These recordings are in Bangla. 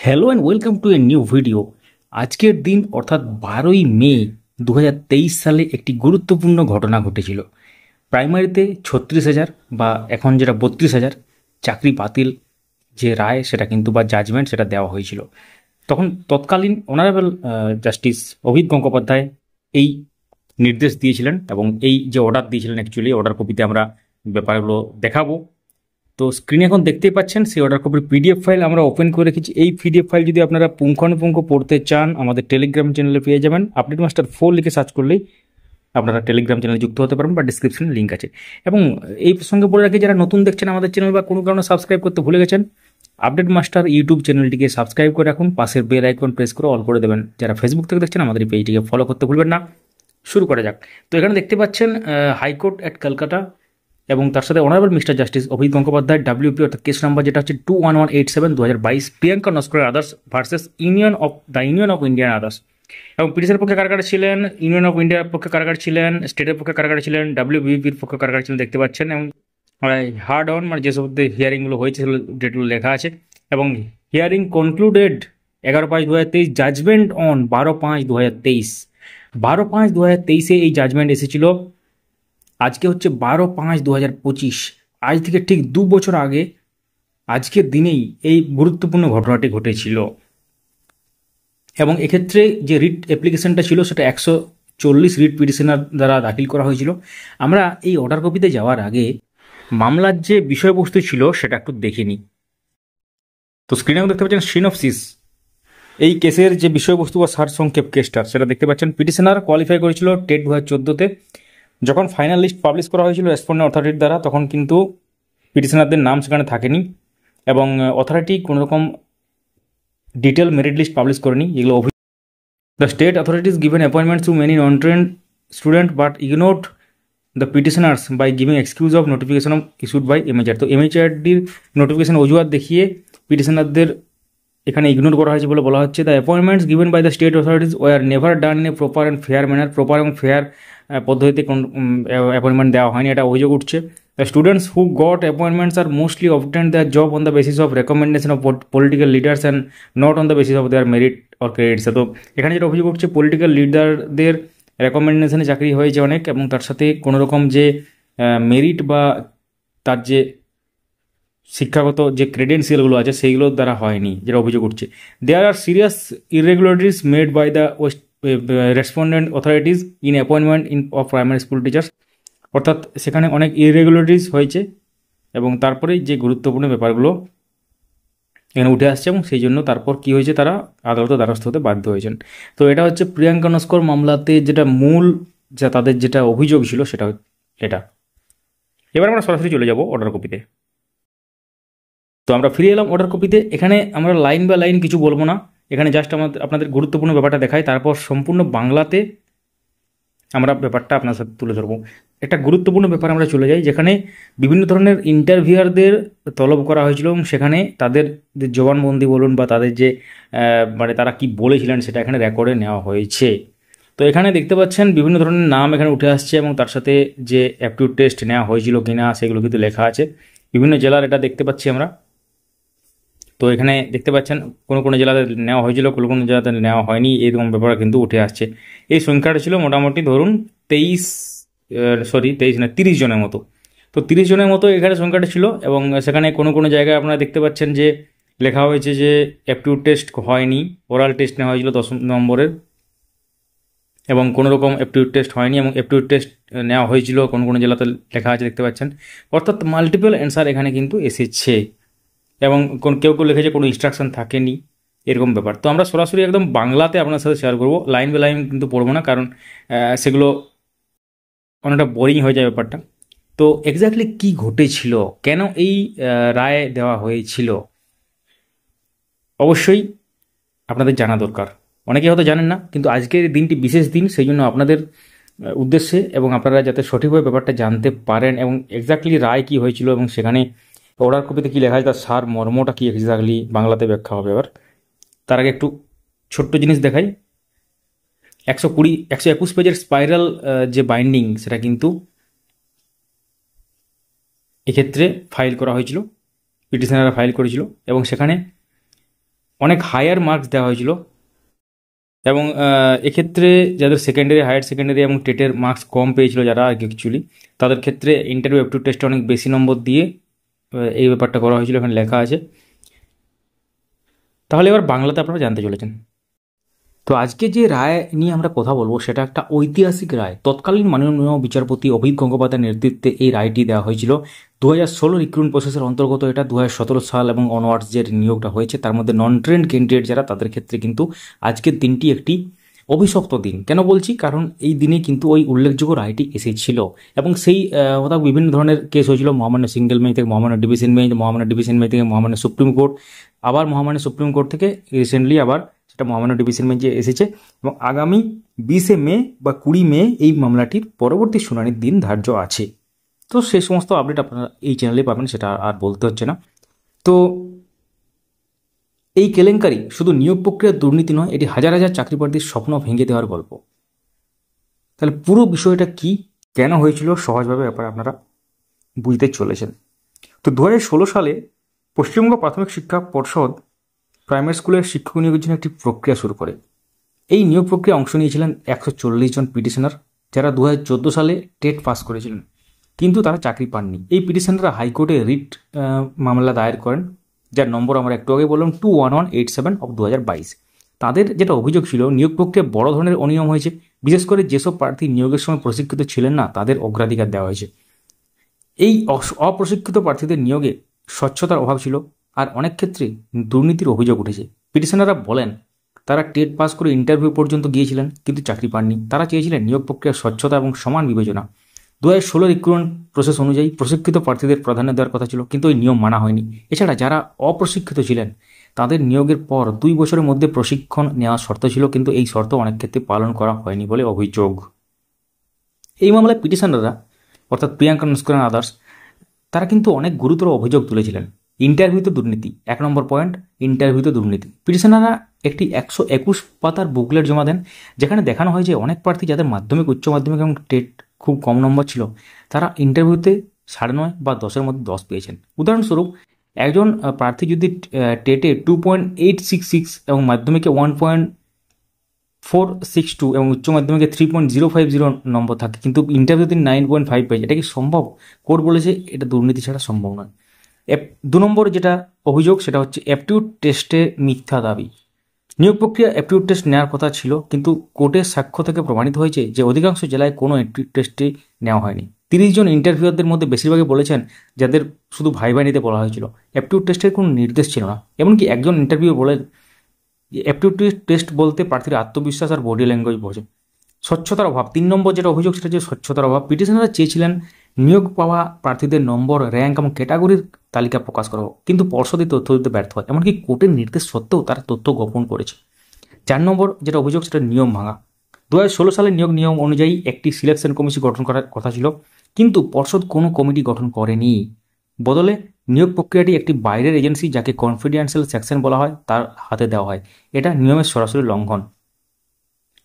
Hello and welcome to a new video. আজকের দিন অর্থাৎ 12ই মে 2023 সালে একটি গুরুত্বপূর্ণ ঘটনা ঘটেছিল। প্রাইমারিতে 36,000 বা এখন যেটা 32,000 চাকরি বাতিল যে রায় সেটা কিন্তু বা জাজমেন্ট সেটা দেওয়া হয়েছিল। তখন তৎকালীন অনারেবল জাস্টিস অভিত গঙ্গোপাধ্যায় এই নির্দেশ দিয়েছিলেন এবং এই যে অর্ডার দিয়েছিলেন, অ্যাকচুয়ালি অর্ডার কপিতে আমরা ব্যাপারগুলো দেখাবো। তো স্ক্রিনে এখন দেখতেই পাচ্ছেন সেই অর্ডার কপির পিডিএফ ফাইল আমরা ওপেন করে রেখেছি। এই পিডিএফ ফাইল যদি আপনারা পুঙ্খানুপুঙ্খ পড়তে চান আমাদের টেলিগ্রাম চ্যানেলে পেয়ে যাবেন। আপডেট মাস্টার 4 লিখে সার্চ করলেই আপনারা টেলিগ্রাম চ্যানেলে যুক্ত হতে পারবেন বা ডিসক্রিপশনে লিঙ্ক আছে। এবং এই প্রসঙ্গে বলে রাখি, যারা নতুন দেখছেন আমাদের চ্যানেল বা কোনো কারণে সাবস্ক্রাইব করতে ভুলে গেছেন, আপডেট মাস্টার ইউটিউব চ্যানেলটিকে সাবস্ক্রাইব করে রাখুন, পাশের বেল আইকন প্রেস করে অল করে দেবেন। যারা ফেসবুক থেকে দেখছেন আমাদের এই পেজটিকে ফলো করতে ভুলবেন না। শুরু করা যাক। তো এখানে দেখতে পাচ্ছেন হাইকোর্ট অ্যাট কলকাতা এবং তার সাথে honourable mister justice Abhit Gangopadhyay WP অর্থাৎ কেস নাম্বার যেটা হচ্ছে 21187/2022 Priyanka Naskar others versus union of Indian others. এবং পিটিশনের পক্ষে কারাগারে ছিলেন, ইউনিয়ন অফ ইন্ডিয়ার পক্ষে কারাগার ছিলেন, স্টেটের পক্ষে কারাগারে ছিলেন, ডাব্লিউবিপির পক্ষে কারাগার ছিলেন দেখতে পাচ্ছেন। এবং হার্ড অন মানে যেসব হিয়ারিংগুলো হয়েছে সেগুলো ডেটগুলো লেখা আছে। এবং হিয়ারিং কনক্লুডেড 11/5/2023, জাজমেন্ট অন 12/5/2023। 12/5/2023 এই জাজমেন্ট এসেছিল। আজকে হচ্ছে 12/5/2025। আজ থেকে ঠিক 2 বছর আগে আজকের দিনেই এই গুরুত্বপূর্ণ ঘটনাটি ঘটেছিল। এবং এক্ষেত্রে যে রিট অ্যাপ্লিকেশনটা ছিল সেটা 140 রিট পিটিশনার দ্বারা দাখিল করা হয়েছিল। আমরা এই অর্ডার কপিতে যাওয়ার আগে মামলার যে বিষয়বস্তু ছিল সেটা একটু দেখে নিই। তো স্ক্রিনেও দেখতে পাচ্ছেন সিনপসিস এই কেসের যে বিষয়বস্তু বা সারসংক্ষেপ কেসটার সেটা দেখতে পাচ্ছেন। পিটিশনার কোয়ালিফাই করেছিল টেট 2014-তে। যখন ফাইনাল লিস্ট পাবলিশ করা হয়েছিল রেসপন্ডেন্ট অথরিটির দ্বারা তখন কিন্তু পিটিশনারদের নাম সেখানে থাকেনি এবং অথরিটি কোনো রকম ডিটেল মেরিট লিস্ট পাবলিশ করেনি। যেগুলো the state authorities given appointment to many non trained student but ignored the petitioners by giving excuse of notification of issued by MHR. তো এমএচআরডির নোটিফিকেশন অজুহাত দেখিয়ে পিটিশনারদের এখানে ইগনোর করা হয়েছে বলে বলা হচ্ছে। The appointments given by the state authorities were never done in a proper and fair manner. Proper এবং ফেয়ার পদ্ধতিতে কোন অ্যাপয়েন্টমেন্ট দেওয়া হয়নি, এটা অভিযোগ উঠছে। The students who got appointments are mostly obtained their job on the basis of recommendation of political leaders and not on the basis of their merit or credits. তো এখানে যেটা অভিযোগ উঠছে পলিটিক্যাল লিডারদের রেকমেন্ডেশনে চাকরি হয়েছে অনেক এবং তার সাথে কোনো রকম যে মেরিট বা তার যে শিক্ষাগত যে ক্রেডেন্সিয়ালগুলো আছে সেইগুলোর দ্বারা হয়নি, যেটা অভিযোগ উঠছে। There are serious irregularities made by the respondent authorities in appointment of primary school teachers. অর্থাৎ সেখানে অনেক ইরেগুলারিটিস হয়েছে এবং তারপরে যে গুরুত্বপূর্ণ ব্যাপারগুলো এখানে উঠে আসছে এবং সেই জন্য তারপর কি হয়েছে, তারা আদালতের দ্বারস্থ হতে বাধ্য হয়েছেন। তো এটা হচ্ছে প্রিয়াঙ্কা নস্কর মামলাতে যেটা মূল যা তাদের যেটা অভিযোগ ছিল সেটা এটা। এবার আমরা সরাসরি চলে যাব অর্ডার কপিতে। তো আমরা ফিরে এলাম অর্ডার কপিতে। এখানে আমরা লাইন বাই লাইন কিছু বলবো না, এখানে জাস্ট আপনাদের গুরুত্বপূর্ণ ব্যাপারটা দেখাই, তারপর সম্পূর্ণ বাংলাতে আমরা ব্যাপারটা আপনার সাথে তুলে ধরবো। একটা গুরুত্বপূর্ণ ব্যাপার আমরা চলে যাই, যেখানে বিভিন্ন ধরনের ইন্টারভিউয়ারদের তলব করা হয়েছিল এবং সেখানে তাদের জবানবন্দি বলুন বা তাদের যে মানে তারা কি বলেছিলেন সেটা এখানে রেকর্ডে নেওয়া হয়েছে। তো এখানে দেখতে পাচ্ছেন বিভিন্ন ধরনের নাম এখানে উঠে আসছে এবং তার সাথে যে অ্যাপটিউড টেস্ট নেওয়া হয়েছিল কিনা সেগুলো কিন্তু লেখা আছে। বিভিন্ন জেলার এটা দেখতে পাচ্ছি আমরা। তো এখানে দেখতে পাচ্ছেন কোনো কোনো জেলাতে নেওয়া হয়েছিল, কোনো কোনো জেলাতে নেওয়া হয়নি, এরকম ব্যাপার কিন্তু উঠে আসছে। এই সংখ্যাটা ছিল মোটামুটি ধরুন 30 জনের মতো। তো 30 জনের মতো এখানে সংখ্যাটা ছিল এবং সেখানে কোনো কোনো জায়গায় আপনারা দেখতে পাচ্ছেন যে লেখা হয়েছে যে অ্যাপটিউড টেস্ট হয়নি, ওরাল টেস্ট নেওয়া হয়েছিল 10 নম্বরের এবং কোনো রকম অ্যাপটিউড টেস্ট হয়নি এবং অ্যাপটিউড টেস্ট নেওয়া হয়েছিল কোনো কোনো জেলাতে লেখা আছে দেখতে পাচ্ছেন। অর্থাৎ মাল্টিপল অ্যান্সার এখানে কিন্তু এসেছে এবং কেউ কেউ লিখেছে কোনো ইনস্ট্রাকশন থাকেনি, এরকম ব্যাপার। তো আমরা সরাসরি একদম বাংলাতে আপনার সাথে শেয়ার করবো, লাইন বাই লাইন কিন্তু পড়বো না, কারণ সেগুলো অনেকটা বোরিং হয়ে যায় ব্যাপারটা। তো এক্স্যাক্টলি কি ঘটেছিল, কেন এই রায় দেওয়া হয়েছিল, অবশ্যই আপনাদের জানা দরকার। অনেকে হয়তো জানেন না, কিন্তু আজকের দিনটি বিশেষ দিন, সেই জন্য আপনাদের উদ্দেশ্যে এবং আপনারা যাতে সঠিকভাবে ব্যাপারটা জানতে পারেন এবং এক্স্যাক্টলি রায় কি হয়েছিল এবং সেখানে অর্ডার কপিতে কী লেখা আছে তার সার মর্মটা কী এক্স্যাক্টলি বাংলাতে ব্যাখ্যা হবে। এবার তার আগে একটু ছোট্ট জিনিস দেখাই। 121 পেজের স্পাইরাল যে বাইন্ডিং সেটা কিন্তু এক্ষেত্রে ফাইল করা হয়েছিল, পিটিশনাররা ফাইল করেছিল এবং সেখানে অনেক হায়ার মার্কস দেওয়া হয়েছিল এবং এক্ষেত্রে যাদের সেকেন্ডারি, হায়ার সেকেন্ডারি এবং টেটের মার্কস কম পেয়েছিল যারা অ্যাকচুয়ালি, তাদের ক্ষেত্রে ইন্টারভিউ অ্যাপটিউড টেস্টে অনেক বেশি নম্বর দিয়ে এই ব্যাপারটা করা হয়েছিল, এখানে লেখা আছে। তাহলে এবার বাংলাতে আপনারা জানতে চলেছেন। তো আজকে যে রায় নিয়ে আমরা কথা বলবো সেটা একটা ঐতিহাসিক রায়। তৎকালীন মাননীয় বিচারপতি অভিক গঙ্গোপাধ্যায়ের নেতৃত্বে এই রায়টি দেওয়া হয়েছিল 2016 রিক্রুটমেন্ট প্রসেসের অন্তর্গত। এটা 2017 সাল এবং অনওয়ার্ডস যে নিয়োগটা হয়েছে তার মধ্যে নন ট্রেন্ড ক্যান্ডিডেট যারা, তাদের ক্ষেত্রে কিন্তু আজকের দিনটি একটি অভিশপ্ত দিন। কেন বলছি? কারণ এই দিনে কিন্তু ওই উল্লেখযোগ্য রায়টি এসেছিল এবং সেই মোতাবেক বিভিন্ন ধরনের কেস হয়েছিল। মহামান্য সিঙ্গেল বেঞ্চ থেকে মহামান্য ডিভিশন বেঞ্চ, মহামান্য ডিভিশন বেঞ্চ থেকে মহামান্য সুপ্রিম কোর্ট, আবার মহামান্য সুপ্রিম কোর্ট থেকে রিসেন্টলি আবার সেটা মহামান্য ডিভিশন বেঞ্চে এসেছে এবং আগামী 20 মে বা 20 মে এই মামলাটির পরবর্তী শুনানির দিন ধার্য আছে। তো সেই সমস্ত আপডেট আপনারা এই চ্যানেলে পাবেন, সেটা আর বলতে হচ্ছে না। তো এই কেলেঙ্কারি শুধু নিয়োগ প্রক্রিয়ার দুর্নীতি নয়, এটি হাজার হাজার চাকরি প্রার্থীর স্বপ্ন ভেঙে দেওয়ার গল্প। তাহলে পুরো বিষয়টা কি, কেন হয়েছিল, সহজভাবে ব্যাপারে আপনারা বুঝতে চলেছেন। তো 2016 সালে পশ্চিমবঙ্গ প্রাথমিক শিক্ষা পর্ষদ প্রাইমারি স্কুলের শিক্ষক নিয়োগের জন্য একটি প্রক্রিয়া শুরু করে। এই নিয়োগ প্রক্রিয়া অংশ নিয়েছিলেন 140 জন পিটিশনার, যারা 2014 সালে টেট পাস করেছিলেন কিন্তু তারা চাকরি পাননি। এই পিটিশনাররা হাইকোর্টে রিট মামলা দায়ের করেন, যার নম্বর আমরা একটু আগে বললাম 21187 অফ 2022। তাদের যেটা অভিযোগ ছিল, নিয়োগ প্রক্রিয়া বড় ধরনের অনিয়ম হয়েছে, বিশেষ করে যেসব প্রার্থী নিয়োগের সময় প্রশিক্ষিত ছিলেন না তাদের অগ্রাধিকার দেওয়া হয়েছে। এই অপ্রশিক্ষিত প্রার্থীদের নিয়োগে স্বচ্ছতার অভাব ছিল আর অনেক ক্ষেত্রে দুর্নীতির অভিযোগ উঠেছে। পিটিশনাররা বলেন তারা টেট পাস করে ইন্টারভিউ পর্যন্ত গিয়েছিলেন কিন্তু চাকরি পাননি। তারা চেয়েছিলেন নিয়োগ প্রক্রিয়ার স্বচ্ছতা এবং সমান বিবেচনা। 2016 রিক্রুটমেন্ট প্রসেস অনুযায়ী প্রশিক্ষিত প্রার্থীদের প্রাধান্য দেওয়ার কথা ছিল, কিন্তু এই নিয়ম মানা হয়নি। এছাড়া যারা অপ্রশিক্ষিত ছিলেন তাদের নিয়োগের পর 2 বছরের মধ্যে প্রশিক্ষণ নেওয়ার শর্ত ছিল, কিন্তু এই শর্ত অনেক ক্ষেত্রে পালন করা হয়নি বলে অভিযোগ। এই মামলায় পিটিশনাররা অর্থাৎ প্রিয়াঙ্কা নস্কর আদার্স, তারা কিন্তু অনেক গুরুতর অভিযোগ তুলেছিলেন। ইন্টারভিউতে দুর্নীতি, 1 নম্বর পয়েন্ট, ইন্টারভিউতে দুর্নীতি। পিটিশনাররা একটি 121 পাতার বুকলেট জমা দেন, যেখানে দেখানো হয় যে অনেক প্রার্থী যাদের মাধ্যমিক, উচ্চ মাধ্যমিক এবং টেট খুব কম নম্বর ছিল, তারা ইন্টারভিউতে 9.5 বা 10-এর মধ্যে 10 পেয়েছেন। উদাহরণস্বরূপ, একজন প্রার্থী যদি টেটে 2.866 এবং মাধ্যমিকে 1.462 এবং উচ্চ মাধ্যমিকে 3.050 নম্বর থাকে, কিন্তু ইন্টারভিউতে 9.5 পেয়েছে, এটা কি সম্ভব? কোর্ট বলেছে এটা দুর্নীতি ছাড়া সম্ভব নয়। 2 নম্বর যেটা অভিযোগ সেটা হচ্ছে অ্যাপটিউড টেস্টে মিথ্যা দাবি। নিয়োগ প্রক্রিয়া অ্যাপটিউড টেস্ট নেওয়ার কথা ছিল, কিন্তু কোর্টের সাক্ষ্য থেকে প্রমাণিত হয়েছে যে অধিকাংশ জেলায় কোনো অ্যাপটিউড টেস্টে নেওয়া হয়নি। 30 জন ইন্টারভিউয়ারদের মধ্যে বেশিরভাগই বলেছেন যাদের শুধু ভাইভা নিতে বলা হয়েছিল, অ্যাপটিউড টেস্টের কোনো নির্দেশ ছিল না। এমনকি একজন ইন্টারভিউ বলেন অ্যাপটিউড টেস্ট বলতে প্রার্থীর আত্মবিশ্বাস আর বডি ল্যাঙ্গুয়েজ বোঝে। স্বচ্ছতার অভাব, 3 নম্বর যেটা অভিযোগ সেটা হচ্ছে স্বচ্ছতার অভাব। পিটিশনাররা চেয়েছিলেন নিয়োগ পাওয়া প্রার্থীদের নম্বর, র্যাঙ্ক এবং ক্যাটাগরির তালিকা প্রকাশ করা হোক, কিন্তু পর্ষদ এই তথ্য দিতে ব্যর্থ হয়। এমনকি কোর্টের নির্দেশ সত্ত্বেও তারা তথ্য গোপন করেছে। 4 নম্বর যেটা অভিযোগ সেটা নিয়ম ভাঙা। 2016 সালের নিয়োগ নিয়ম অনুযায়ী একটি সিলেকশন কমিটি গঠন করার কথা ছিল, কিন্তু পর্ষদ কোনো কমিটি গঠন করেনি। বদলে নিয়োগ প্রক্রিয়াটি একটি বাইরের এজেন্সি, যাকে কনফিডেন্সিয়াল সেকশন বলা হয়, তার হাতে দেওয়া হয়। এটা নিয়মের সরাসরি লঙ্ঘন।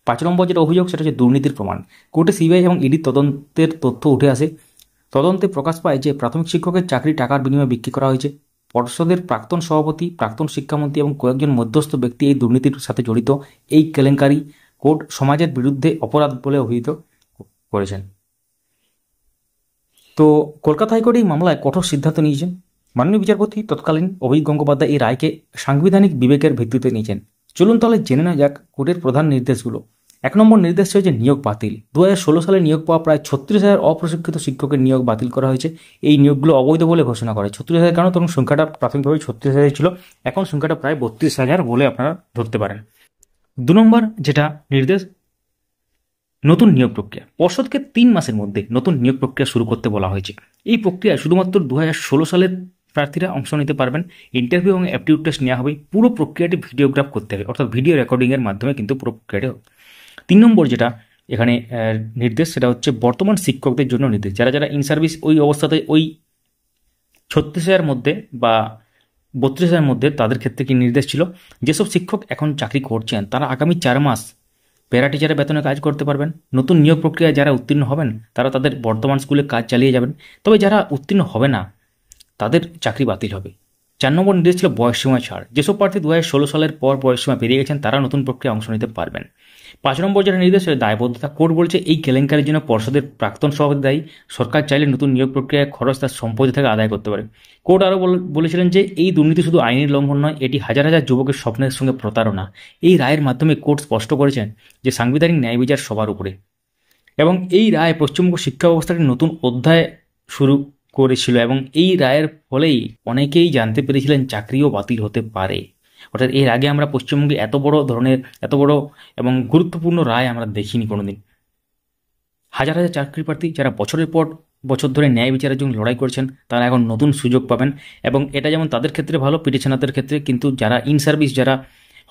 5 নম্বর যেটা অভিযোগ সেটা হচ্ছে দুর্নীতির প্রমাণ। কোর্টে সিবিআই এবং ইডি তদন্তের তথ্য উঠে আসে। তদন্তে প্রকাশ পায় যে প্রাথমিক শিক্ষকের চাকরি টাকার বিনিময়ে বিক্রি করা হয়েছে। পর্ষদের প্রাক্তন সভাপতি, প্রাক্তন শিক্ষামন্ত্রী এবং কয়েকজন মধ্যস্থ ব্যক্তি এই দুর্নীতির সাথে জড়িত। এই কেলেঙ্কারি কোর্ট সমাজের বিরুদ্ধে অপরাধ বলে অভিহিত করেছেন। তো কলকাতা হাইকোর্ট এই মামলায় কঠোর সিদ্ধান্ত নিয়েছেন। মাননীয় বিচারপতি তৎকালীন অভিক গঙ্গোপাধ্যায় এই রায়কে সাংবিধানিক বিবেকের ভিত্তিতে নিয়েছেন। চলুন তাহলে জেনে নেওয়া যাক কোর্টের প্রধান নির্দেশগুলো। 1 নম্বর নির্দেশ হয়েছে নিয়োগ বাতিল। 2016 সালে নিয়োগ পাওয়া প্রায় 36,000 অপ্রশিক্ষিত শিক্ষকের নিয়োগ বাতিল করা হয়েছে। এই নিয়োগগুলো অবৈধ বলে ঘোষণা করে। 36,000 কেন? তখন সংখ্যাটা প্রাথমিকভাবে 36,000 ছিল, এখন সংখ্যাটা প্রায় 32,000 বলে আপনারা ধরতে পারেন। 2 নম্বর যেটা নির্দেশ, নতুন নিয়োগ প্রক্রিয়া। পর্ষদকে 3 মাসের মধ্যে নতুন নিয়োগ প্রক্রিয়া শুরু করতে বলা হয়েছে। এই প্রক্রিয়ায় শুধুমাত্র 2016 সালের প্রার্থীরা অংশ নিতে পারবেন। ইন্টারভিউ এবং অ্যাপটিউড টেস্ট নেওয়া হবে। পুরো প্রক্রিয়াটি ভিডিওগ্রাফ করতে হবে, অর্থাৎ ভিডিও রেকর্ডিংয়ের মাধ্যমে কিন্তু পুরো প্রক্রিয়াটি হবে। 3 নম্বর যেটা এখানে নির্দেশ সেটা হচ্ছে বর্তমান শিক্ষকদের জন্য নির্দেশ। যারা যারা ইন সার্ভিস ওই অবস্থাতে ওই 36,000 মধ্যে বা 32,000 মধ্যে, তাদের ক্ষেত্রে কি নির্দেশ ছিল, যেসব শিক্ষক এখন চাকরি করছেন তারা আগামী 4 মাস প্যারা টিচারের বেতনে কাজ করতে পারবেন। নতুন নিয়োগ প্রক্রিয়ায় যারা উত্তীর্ণ হবেন তারা তাদের বর্তমান স্কুলে কাজ চালিয়ে যাবেন, তবে যারা উত্তীর্ণ হবে না তাদের চাকরি বাতিল হবে। 4 নম্বর নির্দেশ ছিল বয়সসীমা ছাড়। যেসব প্রার্থী 2016 সালের পর বয়সসীমা পেরিয়ে গেছেন তারা নতুন প্রক্রিয়ায় অংশ নিতে পারবেন। 5 নম্বর যেটা নির্দেশ ছিল দায়বদ্ধতা। কোর্ট বলছে এই কেলেঙ্কারির জন্য পর্ষদের প্রাক্তন সভাপতি দায়ী। সরকার চাইলে নতুন নিয়োগ প্রক্রিয়ায় খরচ তার সম্পত্তি থেকে আদায় করতে পারে। কোর্ট আরও বলেছিলেন যে এই দুর্নীতি শুধু আইনের লঙ্ঘন নয়, এটি হাজার হাজার যুবকের স্বপ্নের সঙ্গে প্রতারণা। এই রায়ের মাধ্যমে কোর্ট স্পষ্ট করেছেন যে সাংবিধানিক ন্যায় বিচার সবার উপরে, এবং এই রায় পশ্চিমবঙ্গ শিক্ষা ব্যবস্থার একটি নতুন অধ্যায় শুরু করেছিল, এবং এই রায়ের ফলেই অনেকেই জানতে পেরেছিলেন চাকরিও বাতিল হতে পারে। অর্থাৎ এর আগে আমরা পশ্চিমবঙ্গে এত বড় এবং গুরুত্বপূর্ণ রায় আমরা দেখিনি কোনোদিন। হাজার হাজার চাকরি প্রার্থী যারা বছরের পর বছর ধরে ন্যায় বিচারের জন্য লড়াই করছেন তারা এখন নতুন সুযোগ পাবেন, এবং এটা যেমন তাদের ক্ষেত্রে ভালো পিটিশনারদের ক্ষেত্রে, কিন্তু যারা ইন সার্ভিস, যারা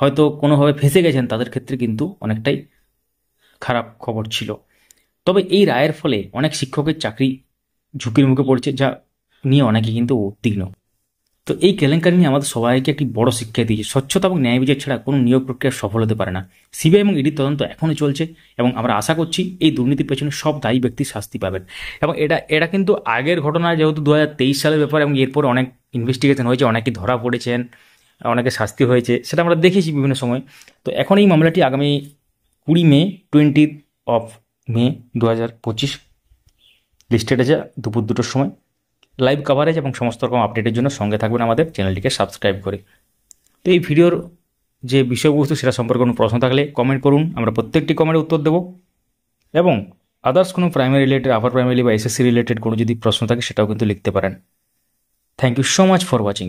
হয়তো কোনোভাবে ফেঁসে গেছেন তাদের ক্ষেত্রে কিন্তু অনেকটাই খারাপ খবর ছিল। তবে এই রায়ের ফলে অনেক শিক্ষকের চাকরি ঝুঁকির মুখে পড়ছে, যা নিয়ে অনেকে কিন্তু উদ্বিগ্ন। তো এই কেলেঙ্কারি নিয়ে আমাদের সবাইকে একটি বড় শিক্ষা দিয়েছে, স্বচ্ছতা এবং ন্যায় বিচার ছাড়া কোনো নিয়োগ প্রক্রিয়া সফল হতে পারে না। সিবিআই এবং ইডির তদন্ত এখনও চলছে, এবং আমরা আশা করছি এই দুর্নীতির পেছনে সব দায়ী ব্যক্তি শাস্তি পাবেন। এবং এটা কিন্তু আগের ঘটনা, যেহেতু 2023 সালের ব্যাপার, এবং এরপর অনেক ইনভেস্টিগেশন হয়েছে, অনেকে ধরা পড়েছেন, অনেকে শাস্তি হয়েছে, সেটা আমরা দেখেছি বিভিন্ন সময়। তো এখন এই মামলাটি আগামী 20 মে 2025 লিস্টেড আছে দুপুর 2টোর সময়। লাইভ কভারেজ এবং সমস্ত রকম আপডেটের জন্য সঙ্গে থাকবেন আমাদের চ্যানেলটিকে সাবস্ক্রাইব করে। তো এই ভিডিওর যে বিষয়বস্তু সেটা সম্পর্কে কোনো প্রশ্ন থাকলে কমেন্ট করুন, আমরা প্রত্যেকটি কমেন্টের উত্তর দেবো। এবং আদার্স কোনো প্রাইমারি রিলেটেড, আপার প্রাইমারি বা এসএসসি রিলেটেড কোনো যদি প্রশ্ন থাকে সেটাও কিন্তু লিখতে পারেন। Thank you so much for watching.